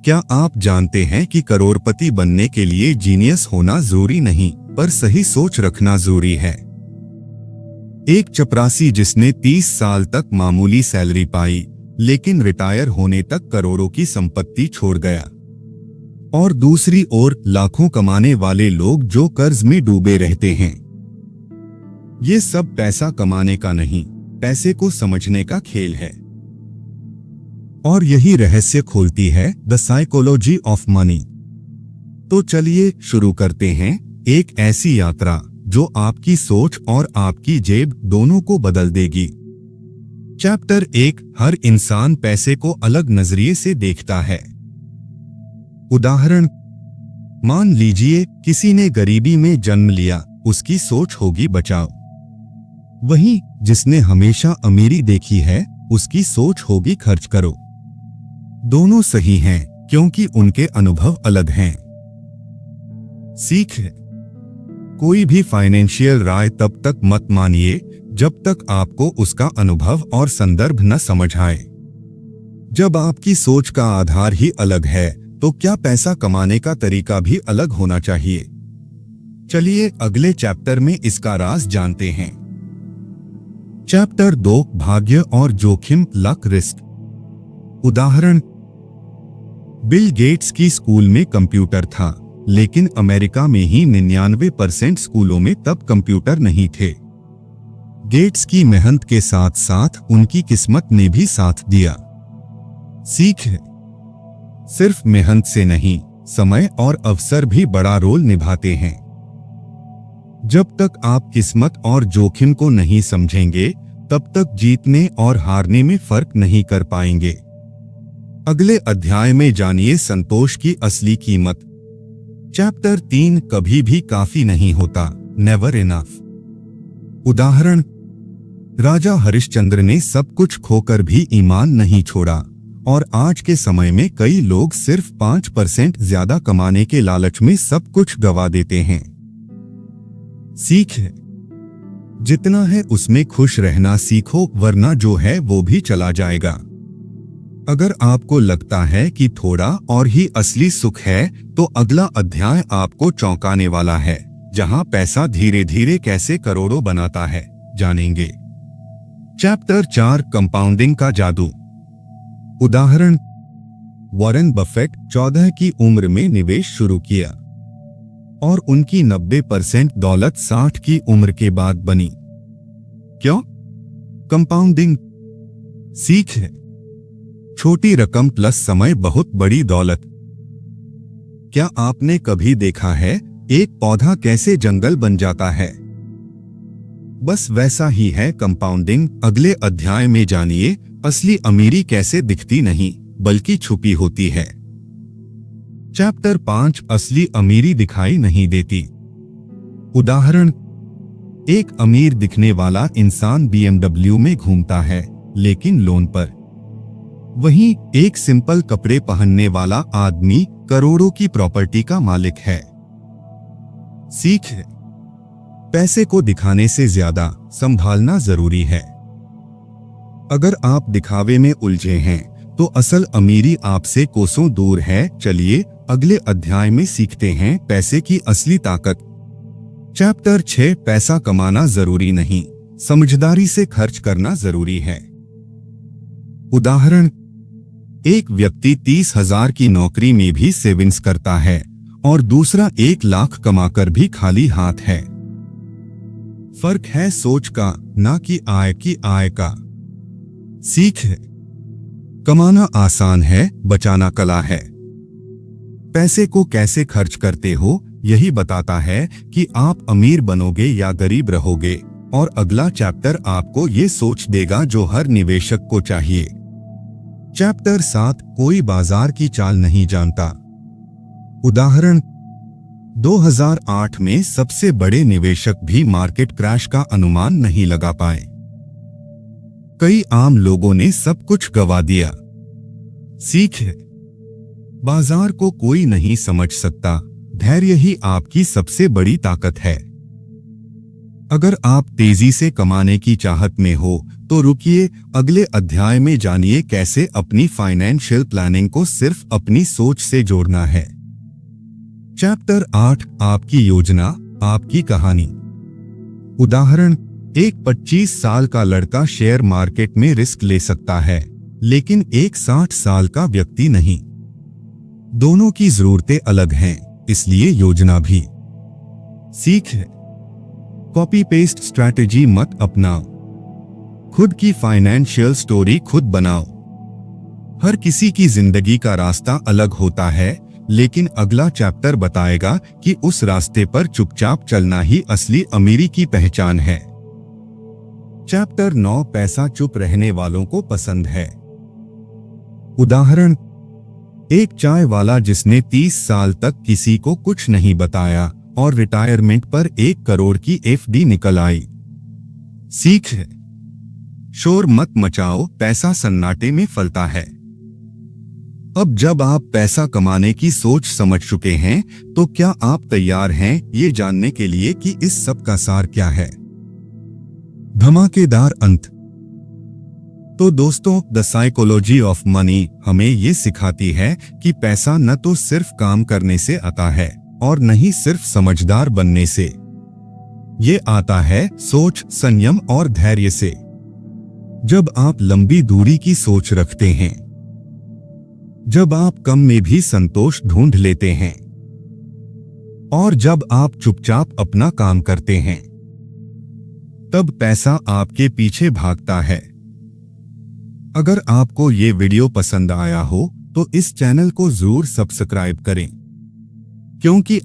क्या आप जानते हैं कि करोड़पति बनने के लिए जीनियस होना जरूरी नहीं, पर सही सोच रखना जरूरी है। एक चपरासी जिसने 30 साल तक मामूली सैलरी पाई, लेकिन रिटायर होने तक करोड़ों की संपत्ति छोड़ गया। और दूसरी ओर लाखों कमाने वाले लोग जो कर्ज में डूबे रहते हैं। ये सब पैसा कमाने का नहीं, पैसे को समझने का खेल है। और यही रहस्य खोलती है द साइकोलॉजी ऑफ मनी। तो चलिए शुरू करते हैं एक ऐसी यात्रा जो आपकी सोच और आपकी जेब दोनों को बदल देगी। चैप्टर 1, हर इंसान पैसे को अलग नजरिए से देखता है। उदाहरण, मान लीजिए किसी ने गरीबी में जन्म लिया, उसकी सोच होगी बचाओ। वहीं जिसने हमेशा अमीरी देखी है, उसकी सोच होगी खर्च करो। दोनों सही हैं क्योंकि उनके अनुभव अलग हैं। सीख, कोई भी फाइनेंशियल राय तब तक मत मानिए जब तक आपको उसका अनुभव और संदर्भ न समझ आए। जब आपकी सोच का आधार ही अलग है, तो क्या पैसा कमाने का तरीका भी अलग होना चाहिए। चलिए अगले चैप्टर में इसका राज जानते हैं। चैप्टर 2, भाग्य और जोखिम, लक रिस्क। उदाहरण, बिल गेट्स की स्कूल में कंप्यूटर था, लेकिन अमेरिका में ही 99% स्कूलों में तब कंप्यूटर नहीं थे। गेट्स की मेहनत के साथ साथ उनकी किस्मत ने भी साथ दिया। सीख, सिर्फ मेहनत से नहीं, समय और अवसर भी बड़ा रोल निभाते हैं। जब तक आप किस्मत और जोखिम को नहीं समझेंगे, तब तक जीतने और हारने में फर्क नहीं कर पाएंगे। अगले अध्याय में जानिए संतोष की असली कीमत। चैप्टर 3, कभी भी काफी नहीं होता, नेवर इनफ। उदाहरण, राजा हरिश्चंद्र ने सब कुछ खोकर भी ईमान नहीं छोड़ा, और आज के समय में कई लोग सिर्फ 5% ज्यादा कमाने के लालच में सब कुछ गवा देते हैं। सीख, जितना है उसमें खुश रहना सीखो, वरना जो है वो भी चला जाएगा। अगर आपको लगता है कि थोड़ा और ही असली सुख है, तो अगला अध्याय आपको चौंकाने वाला है, जहां पैसा धीरे धीरे कैसे करोड़ों बनाता है, जानेंगे। चैप्टर 4, कंपाउंडिंग का जादू। उदाहरण, वॉरेन बफेट 14 की उम्र में निवेश शुरू किया और उनकी 90% दौलत 60 की उम्र के बाद बनी। क्यों? कंपाउंडिंग। सीख, छोटी रकम प्लस समय बहुत बड़ी दौलत। क्या आपने कभी देखा है एक पौधा कैसे जंगल बन जाता है? बस वैसा ही है कंपाउंडिंग। अगले अध्याय में जानिए असली अमीरी कैसे दिखती नहीं, बल्कि छुपी होती है। चैप्टर 5, असली अमीरी दिखाई नहीं देती। उदाहरण, एक अमीर दिखने वाला इंसान BMW में घूमता है, लेकिन लोन पर। वहीं एक सिंपल कपड़े पहनने वाला आदमी करोड़ों की प्रॉपर्टी का मालिक है। सीख, पैसे को दिखाने से ज्यादा संभालना जरूरी है। अगर आप दिखावे में उलझे हैं, तो असल अमीरी आपसे कोसों दूर है। चलिए अगले अध्याय में सीखते हैं पैसे की असली ताकत। चैप्टर 6, पैसा कमाना जरूरी नहीं, समझदारी से खर्च करना जरूरी है। उदाहरण, एक व्यक्ति 30,000 की नौकरी में भी सेविंग्स करता है, और दूसरा 1 लाख कमाकर भी खाली हाथ है। फर्क है सोच का, ना कि आय का। सीख, कमाना आसान है, बचाना कला है। पैसे को कैसे खर्च करते हो, यही बताता है कि आप अमीर बनोगे या गरीब रहोगे। और अगला चैप्टर आपको ये सोच देगा जो हर निवेशक को चाहिए। चैप्टर 7, कोई बाजार की चाल नहीं जानता। उदाहरण, 2008 में सबसे बड़े निवेशक भी मार्केट क्रैश का अनुमान नहीं लगा पाए। कई आम लोगों ने सब कुछ गवा दिया। सीख, बाजार को कोई नहीं समझ सकता, धैर्य ही आपकी सबसे बड़ी ताकत है। अगर आप तेजी से कमाने की चाहत में हो, तो रुकिए, अगले अध्याय में जानिए कैसे अपनी फाइनेंशियल प्लानिंग को सिर्फ अपनी सोच से जोड़ना है। चैप्टर 8, आपकी योजना, आपकी कहानी। उदाहरण, एक 25 साल का लड़का शेयर मार्केट में रिस्क ले सकता है, लेकिन एक 60 साल का व्यक्ति नहीं। दोनों की जरूरतें अलग हैं, इसलिए योजना भी। सीख है, कॉपी पेस्ट स्ट्रैटेजी मत अपनाओ, खुद की फाइनेंशियल स्टोरी खुद बनाओ। हर किसी की जिंदगी का रास्ता अलग होता है, लेकिन अगला चैप्टर बताएगा कि उस रास्ते पर चुपचाप चलना ही असली अमीरी की पहचान है। चैप्टर 9, पैसा चुप रहने वालों को पसंद है। उदाहरण, एक चाय वाला जिसने 30 साल तक किसी को कुछ नहीं बताया और रिटायरमेंट पर 1 करोड़ की एफडी निकल आई। सीख है, शोर मत मचाओ, पैसा सन्नाटे में फलता है। अब जब आप पैसा कमाने की सोच समझ चुके हैं, तो क्या आप तैयार हैं ये जानने के लिए कि इस सब का सार क्या है? धमाकेदार अंत। तो दोस्तों, द साइकोलॉजी ऑफ मनी हमें ये सिखाती है कि पैसा न तो सिर्फ काम करने से आता है और न ही सिर्फ समझदार बनने से। ये आता है सोच, संयम और धैर्य से। जब आप लंबी दूरी की सोच रखते हैं, जब आप कम में भी संतोष ढूंढ लेते हैं, और जब आप चुपचाप अपना काम करते हैं, तब पैसा आपके पीछे भागता है। अगर आपको ये वीडियो पसंद आया हो तो इस चैनल को जरूर सब्सक्राइब करें, क्योंकि